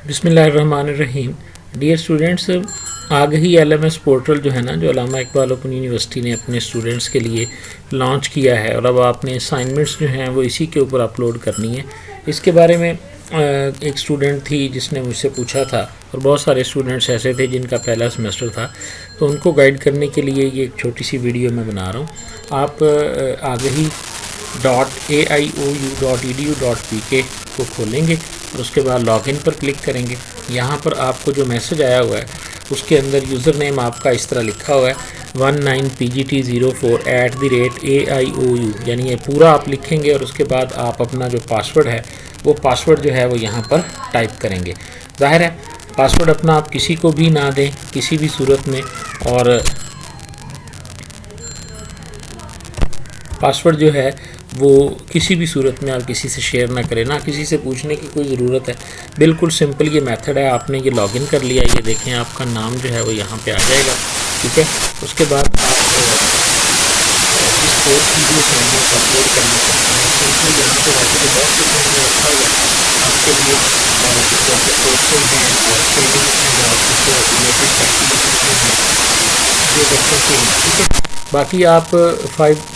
बिस्मिल्लाहिर्रहमानिर्रहीम। Dear students, आ गई LMS portal जो है ना, जो अल्लामा इकबाल ओपन यूनिवर्सिटी ने अपने स्टूडेंट्स के लिए लॉन्च किया है, और अब आपने असाइनमेंट्स जो हैं वो इसी के ऊपर अपलोड करनी है। इसके बारे में एक स्टूडेंट थी जिसने मुझसे पूछा था, और बहुत सारे स्टूडेंट्स ऐसे थे जिनका पहला सेमेस्टर था, तो उनको गाइड करने के लिए ये एक छोटी सी वीडियो मैं बना रहा हूँ। आप aghi.aiou.edu.pk को खोलेंगे और उसके बाद लॉगिन पर क्लिक करेंगे। यहाँ पर आपको जो मैसेज आया हुआ है उसके अंदर यूज़र नेम आपका इस तरह लिखा हुआ है 19pgt04@AIOU, यानी ये पूरा आप लिखेंगे और उसके बाद आप अपना जो पासवर्ड है वो पासवर्ड जो है वो यहाँ पर टाइप करेंगे। ज़ाहिर है पासवर्ड अपना आप किसी को भी ना दें किसी भी सूरत में, और पासवर्ड जो है वो किसी भी सूरत में आप किसी से शेयर ना करें, ना किसी से पूछने की कोई ज़रूरत है। बिल्कुल सिंपल ये मेथड है। आपने ये लॉगिन कर लिया, ये देखें आपका नाम जो है वो यहाँ पे आ जाएगा, ठीक है। उसके बाद आप जिस कोर्स की भी असाइनमेंट अपलोड करना चाहते हैं, सिंपली यहाँ पे वैसे तो बहुत कुछ मैंने रखा हुआ है आपके लिए, जैसे कोर्सेज हैं और ट्रेनिंग्स हैं जो आपके रिलेटेड एक्टिविटीज़ हैं, ये बच्चों के लिए, ठीक है। बाकी आप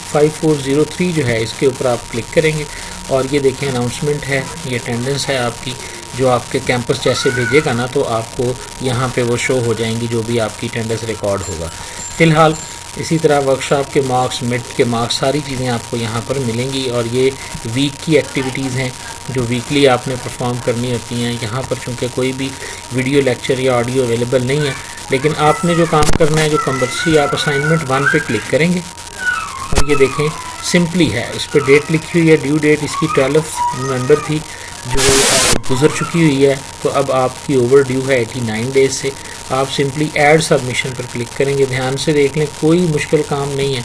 5403 जो है इसके ऊपर आप क्लिक करेंगे और ये देखें अनाउंसमेंट है, ये अटेंडेंस है आपकी, जो आपके कैंपस जैसे भेजेगा ना तो आपको यहाँ पे वो शो हो जाएंगी जो भी आपकी अटेंडेंस रिकॉर्ड होगा। फ़िलहाल इसी तरह वर्कशॉप के मार्क्स, मिड के मार्क्स, सारी चीज़ें आपको यहाँ पर मिलेंगी। और ये वीक की एक्टिविटीज़ हैं जो वीकली आपने परफॉर्म करनी होती हैं। यहाँ पर चूँकि कोई भी वीडियो लेक्चर या ऑडियो अवेलेबल नहीं है, लेकिन आपने जो काम करना है, जो कंपल्सरी, आप असाइनमेंट 1 पे क्लिक करेंगे और ये देखें सिंपली है, इस पर डेट लिखी हुई है, ड्यू डेट इसकी 12 नवंबर थी जो गुजर चुकी हुई है, तो अब आपकी ओवर ड्यू है 89 डेज़ से। आप सिंपली ऐड सबमिशन पर क्लिक करेंगे। ध्यान से देख लें, कोई मुश्किल काम नहीं है।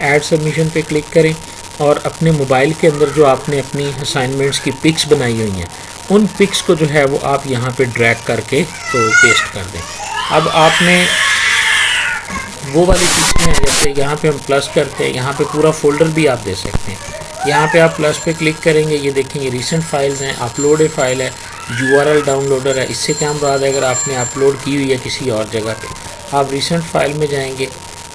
ऐड सबमिशन पे क्लिक करें और अपने मोबाइल के अंदर जो आपने अपनी असाइनमेंट्स की पिक्स बनाई हुई हैं, उन पिक्स को जो है वो आप यहाँ पे ड्रैग करके तो पेस्ट कर दें। अब आपने वो वाली पिक्स हैं, जैसे यहाँ पे हम प्लस करते हैं, यहाँ पे पूरा फोल्डर भी आप दे सकते हैं। यहाँ पे आप प्लस पे क्लिक करेंगे, ये देखेंगे रिसेंट फाइल्स हैं, अपलोड ए फाइल है, URL डाउनलोडर है। इससे क्या मुराद है, अगर आपने अपलोड की हुई है किसी और जगह पे, आप रिसेंट फाइल में जाएंगे,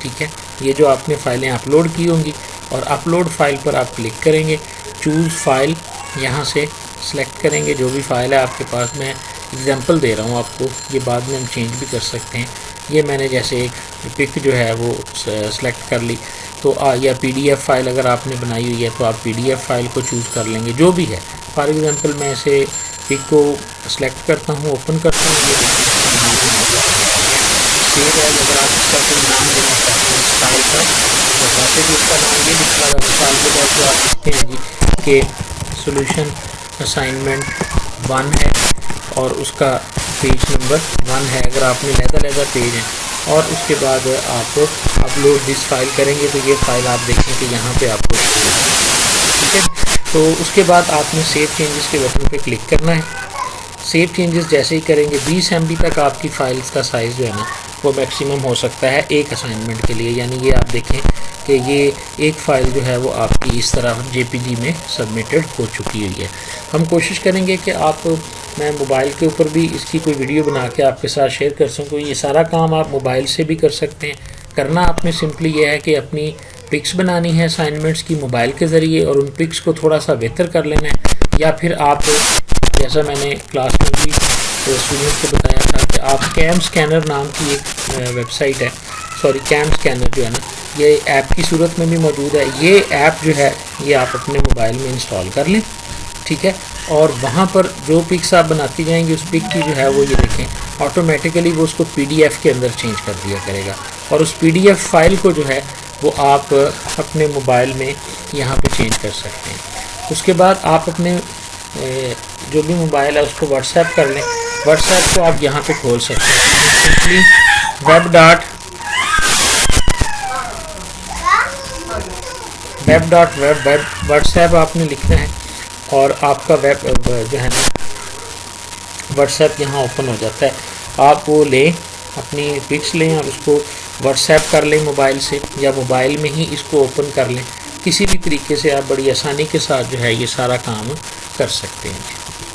ठीक है। ये जो आपने फ़ाइलें अपलोड की होंगी और अपलोड फाइल पर आप क्लिक करेंगे, चूज़ फाइल, यहाँ से सिलेक्ट करेंगे जो भी फ़ाइल है आपके पास। मैं एग्जांपल दे रहा हूँ आपको, ये बाद में हम चेंज भी कर सकते हैं। ये मैंने जैसे एक पिक जो है वो सेलेक्ट कर ली, तो या PDF फाइल अगर आपने बनाई हुई है तो आप PDF फाइल को चूज़ कर लेंगे जो भी है। फॉर एग्जांपल मैं इसे पिक को सिलेक्ट करता हूँ, ओपन करता हूँ, ये सेव है। अगर आप इसका कोई नाम देना चाहते हैं फाइल का, तो वैसे भी उसका नाम ये लिखा हुआ है। मिसाल के तौर पर आप लिखते हैं जी कि सॉल्यूशन असाइनमेंट 1 है और उसका पेज नंबर 1 है। अगर आपने लहदा पेज है और उसके बाद आप अपलोड दिस फाइल करेंगे तो ये फ़ाइल आप देखें कि यहाँ पे आपको, ठीक है। तो उसके बाद आपने सेव चेंजेस के बटन पे क्लिक करना है। सेव चेंजेस जैसे ही करेंगे 20 MB तक आपकी फ़ाइल्स का साइज़ जो है ना वो मैक्सिमम हो सकता है एक असाइनमेंट के लिए। यानी ये आप देखें कि ये एक फ़ाइल जो है वो आपकी इस तरह JPG में सबमिटेड हो चुकी हुई है। हम कोशिश करेंगे कि मैं मोबाइल के ऊपर भी इसकी कोई वीडियो बना के आपके साथ शेयर कर सकूँ। ये सारा काम आप मोबाइल से भी कर सकते हैं। करना आपने सिंपली ये है कि अपनी पिक्स बनानी है असाइनमेंट्स की मोबाइल के ज़रिए, और उन पिक्स को थोड़ा सा बेहतर कर लेना है। या फिर आप, जैसा मैंने क्लास में भी स्टूडेंट्स को बताया था कि आप कैम स्कैनर नाम की एक वेबसाइट है, सॉरी कैम स्कैनर जो है ना, ये ऐप की सूरत में भी मौजूद है। ये ऐप जो है ये आप अपने मोबाइल में इंस्टॉल कर लें, ठीक है। और वहाँ पर जो पिक्स आप बनाती जाएंगे उस पिक की जो है वो ये देखें ऑटोमेटिकली वो उसको PDF के अंदर चेंज कर दिया करेगा, और उस PDF फाइल को जो है वो आप अपने मोबाइल में यहाँ पे चेंज कर सकते हैं। उसके बाद आप अपने जो भी मोबाइल है उसको व्हाट्सएप कर लें। व्हाट्सएप को आप यहाँ पे खोल सकते हैं। सिंपली web.web व्हाट्सएप आपने लिखना है और आपका वेब जो है ना व्हाट्सएप यहाँ ओपन हो जाता है। आप वो लें, अपनी पिक्स लें और उसको व्हाट्सएप कर लें मोबाइल से, या मोबाइल में ही इसको ओपन कर लें। किसी भी तरीके से आप बड़ी आसानी के साथ जो है ये सारा काम कर सकते हैं,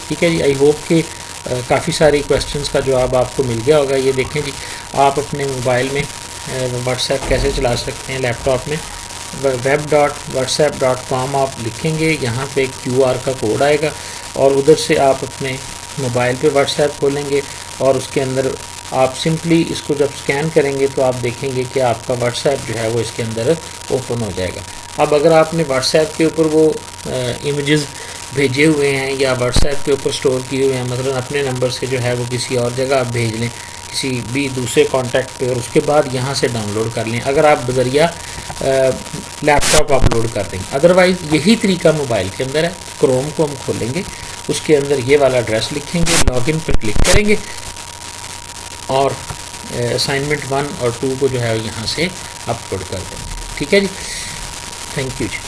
ठीक है जी। आई होप कि काफ़ी सारी क्वेश्चंस का जवाब आपको मिल गया होगा। ये देखें जी, आप अपने मोबाइल में व्हाट्सएप कैसे चला सकते हैं लैपटॉप में। web.whatsapp.com आप लिखेंगे, यहाँ पे QR का कोड आएगा और उधर से आप अपने मोबाइल पे व्हाट्सएप खोलेंगे और उसके अंदर आप सिंपली इसको जब स्कैन करेंगे तो आप देखेंगे कि आपका व्हाट्सएप जो है वो इसके अंदर ओपन हो जाएगा। अब अगर आपने व्हाट्सएप के ऊपर वो इमेजेस भेजे हुए हैं या व्हाट्सएप के ऊपर स्टोर किए हुए हैं, मतलब अपने नंबर से जो है वो किसी और जगह आप भेज लें किसी भी दूसरे कॉन्टैक्ट पे और उसके बाद यहाँ से डाउनलोड कर लें, अगर आप बजरिया लैपटॉप अपलोड कर देंगे। अदरवाइज़ यही तरीका मोबाइल के अंदर है। क्रोम को हम खोलेंगे, उसके अंदर ये वाला एड्रेस लिखेंगे, लॉगिन पर क्लिक करेंगे और असाइनमेंट 1 और 2 को जो है यहाँ से अपलोड कर देंगे। ठीक है जी, थैंक यू जी।